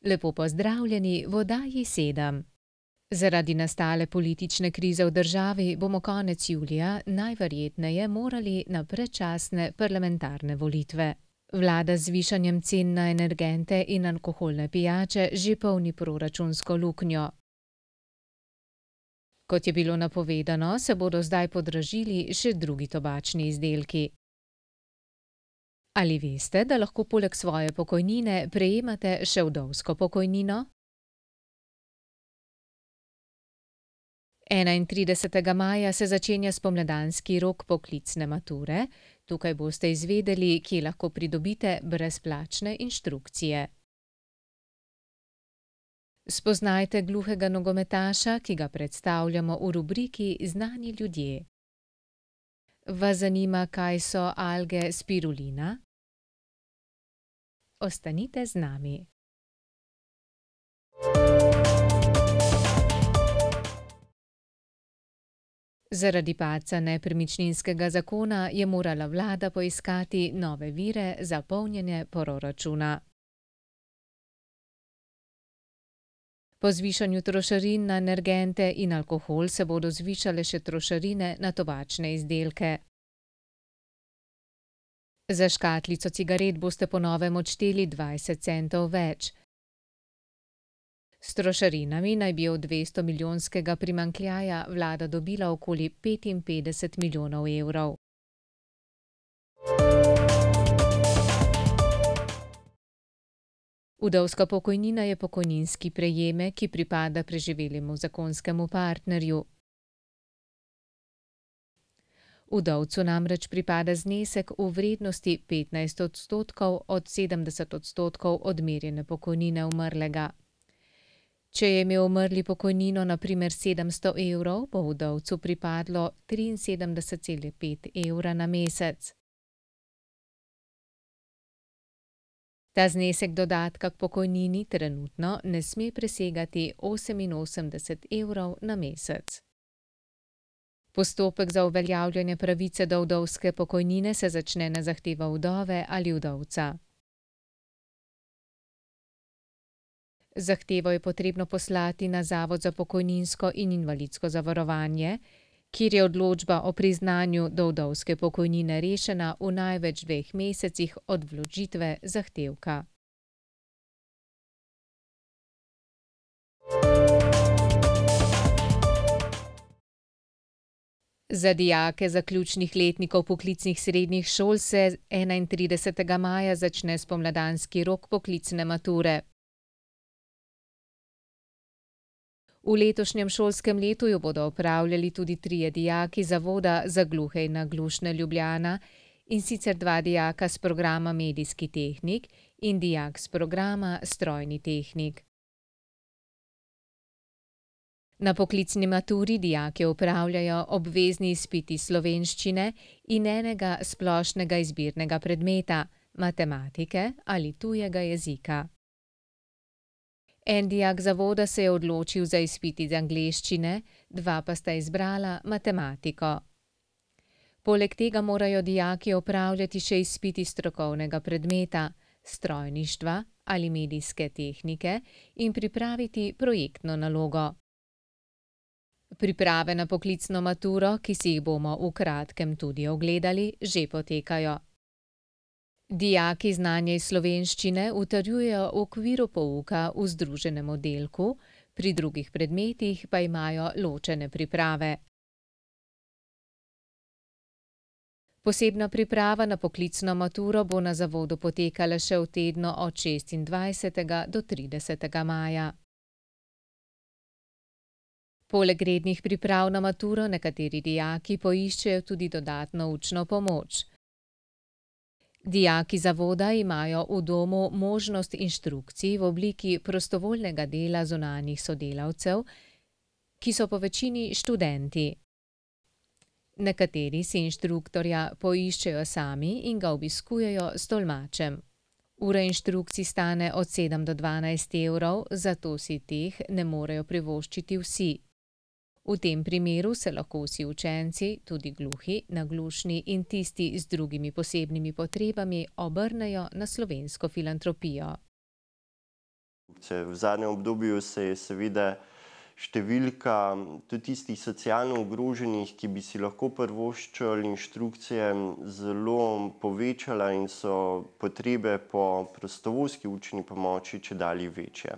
Lepo pozdravljeni v oddaji 7. Zaradi nastale politične krize v državi bomo konec julija najverjetneje morali na predčasne parlamentarne volitve. Vlada z zvišanjem cen na energente in alkoholne pijače že polni proračunsko luknjo. Kot je bilo napovedano, se bodo zdaj podražili še drugi tobačni izdelki. Ali veste, da lahko poleg svoje pokojnine prejemate še vdovsko pokojnino? 31. maja se začenja spomladanski rok poklicne mature. Tukaj boste izvedeli, kje lahko pridobite brezplačne inštrukcije. Spoznajte gluhega nogometaša, ki ga predstavljamo v rubriki Znani ljudje. Vas zanima, kaj so alge spirulina? Ostanite z nami. Zaradi padca nepremičninskega zakona je morala vlada poiskati nove vire za polnjenje proračuna. Po zvišanju trošarin na energente in alkohol se bodo zvišale še trošarine na tobačne izdelke. Za škatlico cigaret boste po novem odšteli 20 centov več. S trošarinami naj bi od 200-milijonskega primanjkljaja vlada dobila okoli 55 milijonov evrov. Vdovska pokojnina je pokojninski prejemek, ki pripada preživelemu zakonskemu partnerju. Vdovcu namreč pripada znesek v vrednosti 15% od 70% odmerjene pokojnine umrlega. Če je imel umrli pokojnino na primer 700 evrov, bo vdovcu pripadlo 73,5 evra na mesec. Ta znesek dodatka k pokojnini trenutno ne sme presegati 88 evrov na mesec. Postopek za uveljavljanje pravice do vdovske pokojnine se začne na zahtevo vdove ali vdovca. Zahtevo je potrebno poslati na Zavod za pokojninsko in invalidsko zavarovanje, kjer je odločba o priznanju do vdovske pokojnine rešena v največ 2 mesecih od vložitve zahtevka. Za dijake zaključnih letnikov poklicnih srednjih šol se 31. maja začne spomladanski rok poklicne mature. V letošnjem šolskem letu jo bodo opravljali tudi 3 dijaki Zavoda za gluhe in naglušne Ljubljana, in sicer 2 dijaka s programa Medijski tehnik in dijak s programa Strojni tehnik. Na poklicni maturi dijaki opravljajo obvezni izpit iz slovenščine in enega splošnega izbirnega predmeta, matematike ali tujega jezika. En dijak Zavoda se je odločil za izpit iz angleščine, 2 pa sta izbrala matematiko. Poleg tega morajo dijaki opravljati še izpit iz strokovnega predmeta, strojništva ali medijske tehnike in pripraviti projektno nalogo. Priprave na poklicno maturo, ki si jih bomo v kratkem tudi ogledali, že potekajo. Dijaki znanje iz slovenščine utrjujejo v okviru pouka v združenem oddelku, pri drugih predmetih pa imajo ločene priprave. Posebna priprava na poklicno maturo bo na zavodu potekala še v tednu od 26. do 30. maja. Poleg rednih priprav na maturo nekateri dijaki poiščejo tudi dodatno učno pomoč. Dijaki Zavoda imajo v domu možnost inštrukcij v obliki prostovoljnega dela zunanjih sodelavcev, ki so po večini študenti. Nekateri si inštruktorja poiščejo sami in ga obiskujejo s tolmačem. Ura inštrukcij stane od 7 do 12 evrov, zato si teh ne morejo privoščiti vsi. V tem primeru se lahko vsi učenci, tudi gluhi, naglušni in tisti z drugimi posebnimi potrebami, obrnejo na Slovensko filantropijo. V zadnjem obdobju se je seveda številka tudi tistih socialno ogroženih, ki bi si lahko privoščili inštrukcije, zelo povečala in so potrebe po prostovoljski učni pomoči čedalje večje.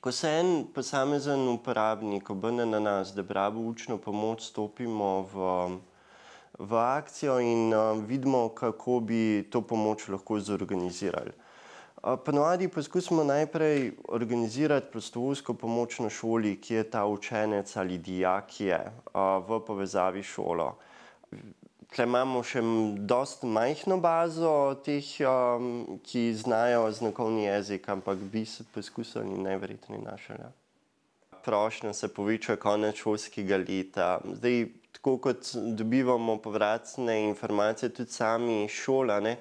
Ko se en posamezen uporabnik obrne na nas, da bi rabil učno pomoč, stopimo v akcijo in vidimo, kako bi to pomoč lahko zorganizirali. Ponavadi poskusimo najprej organizirati prostovoljsko pomoč na šoli, kje ta učenec ali dijak je, v povezavi s šolo. Tule imamo še dosti majhno bazo teh, ki znajo znakovni jezik, ampak bi se poskusili in najverjetneje našli, ja. Prošnja se poveča konec šolskega leta. Zdaj, tako kot dobivamo povratne informacije tudi sami iz šol, a ne,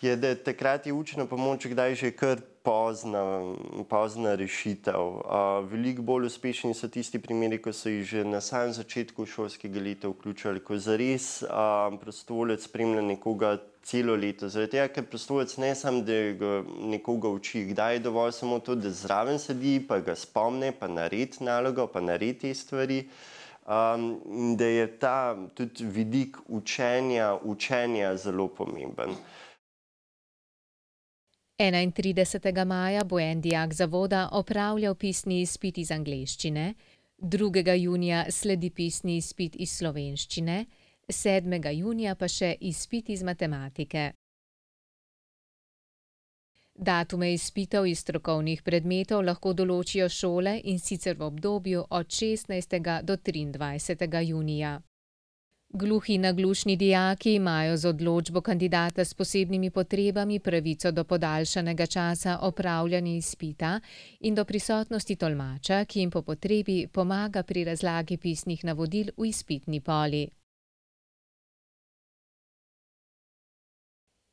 je, da takrat je učna pomoč kdaj že kar pozna rešitev. Veliko bolj uspešni so tisti primeri, ko so jih že na samem začetku šolskega leta vključili, ko zares prostovoljec spremlja nekoga celo leto. Zaradi tega, ker prostovoljec ne samo, da ga nekoga uči, kdaj je dovolj samo to, da zraven sedi, pa ga spomne, pa naredi nalogo, pa naredi te stvari. In da je ta tudi vidik učenja zelo pomemben. 31. maja bo en dijak zavoda opravljal pisni izpit iz angleščine, 2. junija sledi pisni izpit iz slovenščine, 7. junija pa še izpit iz matematike. Datume izpitov iz strokovnih predmetov lahko določijo šole, in sicer v obdobju od 16. do 23. junija. Gluhi in naglušni dijaki imajo z odločbo kandidata s posebnimi potrebami pravico do podaljšanega časa opravljanja izpita in do prisotnosti tolmača, ki jim po potrebi pomaga pri razlagi pisnih navodil v izpitni poli.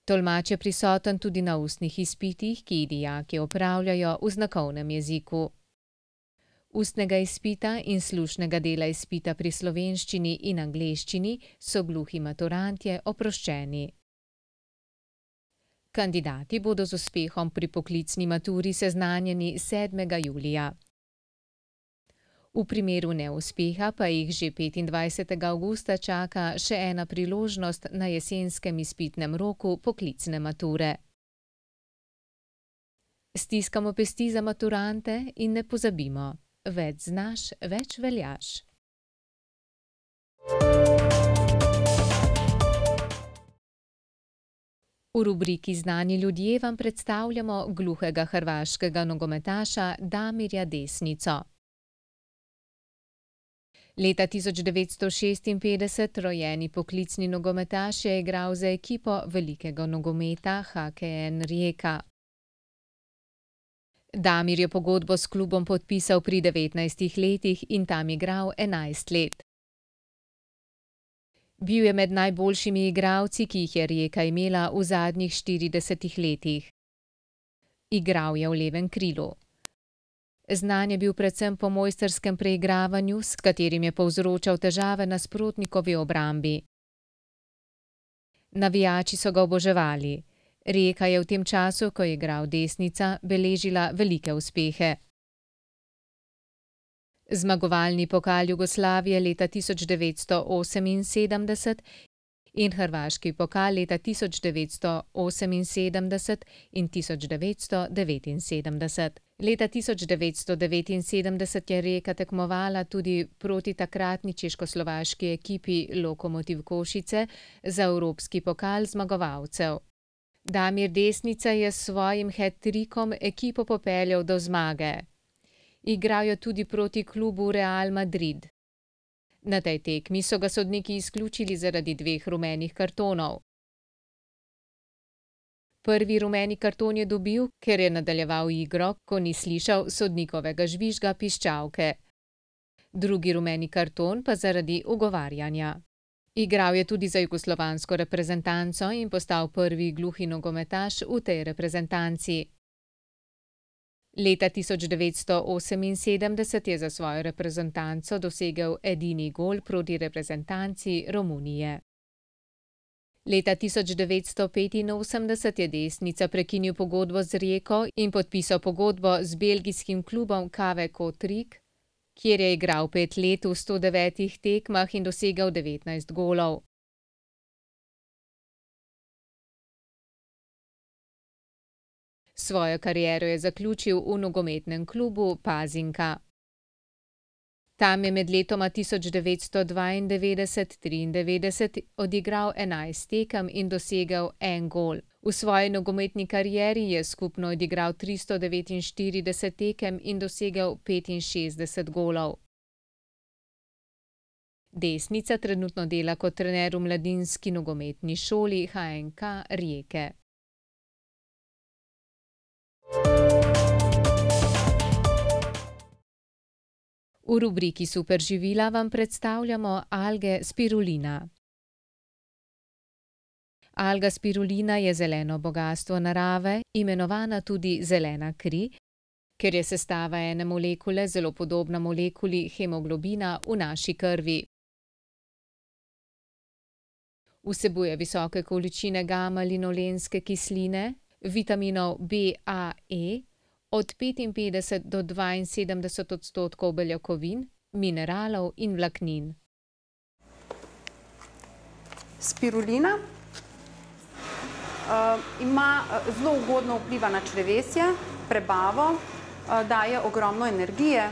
Tolmač je prisoten tudi na ustnih izpitih, ki jih dijaki opravljajo v znakovnem jeziku. Ustnega izpita in slušnega dela izpita pri slovenščini in angleščini so gluhi maturantje oproščeni. Kandidati bodo z uspehom pri poklicni maturi seznanjeni 7. julija. V primeru neuspeha pa jih že 25. avgusta čaka še ena priložnost na jesenskem izpitnem roku poklicne mature. Stiskamo pesti za maturante in ne pozabimo: več znaš, več veljaš. V rubriki Znani ljudje vam predstavljamo gluhega hrvaškega nogometaša Damirja Desnico. Leta 1956 rojeni poklicni nogometaš je igral za ekipo velikega nogometa HKN Rijeka. Damir je pogodbo s klubom podpisal pri 19 letih in tam igral 11 let. Bil je med najboljšimi igralci, ki jih je Rijeka imela v zadnjih 40 letih. Igral je v levem krilu. Znan je bil predvsem po mojstrskem preigravanju, s katerim je povzročal težave nasprotnikovi obrambi. Navijači so ga oboževali. Rijeka je v tem času, ko je igral Desnica, beležila velike uspehe. Zmagovalni pokal Jugoslavije leta 1978 in hrvaški pokal leta 1978 in 1979. Leta 1979 je Rijeka tekmovala tudi proti takratni češkoslovaški ekipi Lokomotiv Košice za evropski pokal zmagovalcev. Damir Desnica je s svojim hat-trikom ekipo popeljal do zmage. Igral je tudi proti klubu Real Madrid. Na tej tekmi so ga sodniki izključili zaradi 2 rumenih kartonov. Prvi rumeni karton je dobil, ker je nadaljeval igro, ko ni slišal sodnikovega žvižga piščalke. Drugi rumeni karton pa zaradi ugovarjanja. Igral je tudi za jugoslovansko reprezentanco in postal prvi gluhi nogometaš v tej reprezentanci. Leta 1978 je za svojo reprezentanco dosegel edini gol proti reprezentanci Romunije. Leta 1985 je Desnica prekinil pogodbo z Rijeko in podpisal pogodbo z belgijskim klubom KV Kortrijk, kjer je igral 5 let v 109 tekmah in dosegel 19 golov. Svojo kariero je zaključil v nogometnem klubu Pazinka. Tam je med letoma 1992–93 odigral 11 tekem in dosegel 1 gol. V svoji nogometni karieri je skupno odigral 349 tekem in dosegel 65 golov. Desnica trenutno dela kot trener v mladinski nogometni šoli HNK Rijeke. V rubriki Superživila vam predstavljamo alge spirulina. Alga spirulina je zeleno bogastvo narave, imenovana tudi zelena kri, ker je sestava ene molekule zelo podobna molekuli hemoglobina v naši krvi. Vsebuje visoke količine gamma-linolenske kisline, vitaminov B, A, E, od 55 do 72% beljakovin, mineralov in vlaknin. Spirulina zelo ugodno vpliva na črevesje, prebavo, daje ogromno energije,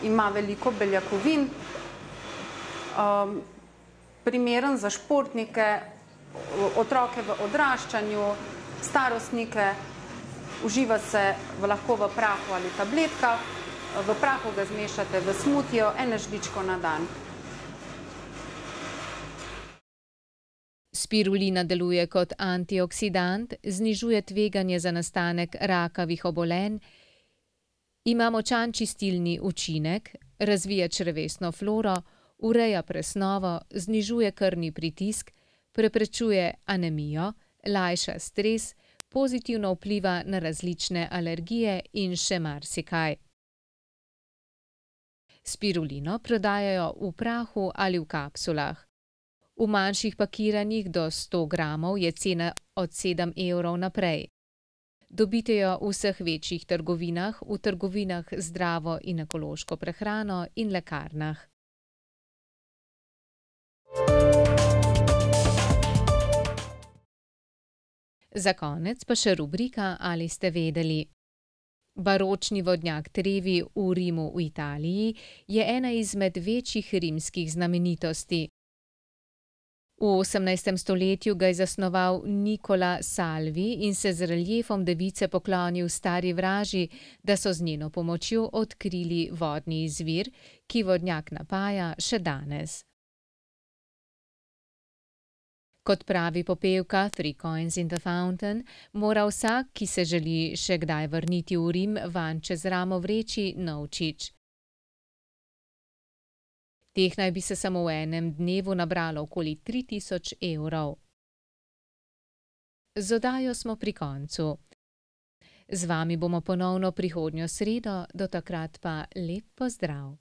ima veliko beljakovin, primeren za športnike, otroke v odraščanju, starostnike. Uživa se lahko v prahu ali tabletkah. V prahu ga zmešate v smutijo, eno žličko na dan. Spirulina deluje kot antioksidant, znižuje tveganje za nastanek rakavih obolenj, ima močan čistilni učinek, razvija črevesno floro, ureja presnovo, znižuje krvni pritisk, preprečuje anemijo, lajša stres, pozitivno vpliva na različne alergije in še marsikaj. Spirulino prodajajo v prahu ali v kapsulah. V manjših pakiranjih do 100 gramov je cena od 7 evrov naprej. Dobite jo v vseh večjih trgovinah, v trgovinah z zdravo in ekološko prehrano in lekarnah. Za konec pa še rubrika Ali ste vedeli? Baročni vodnjak Trevi v Rimu v Italiji je ena izmed večjih rimskih znamenitosti. V 18. stoletju ga je zasnoval Nicola Salvi in se z reliefom device poklonil stari vraži, da so z njeno pomočjo odkrili vodni izvir, ki vodnjak napaja še danes. Kot pravi popevka Three Coins in the Fountain, mora vsak, ki se želi še kdaj vrniti v Rim, vanj čez ramo vreči novčič. Teh naj bi se samo v enem dnevu nabralo okoli 3000 evrov. Z oddajo smo pri koncu. Z vami bomo ponovno prihodnjo sredo, do takrat pa lep pozdrav.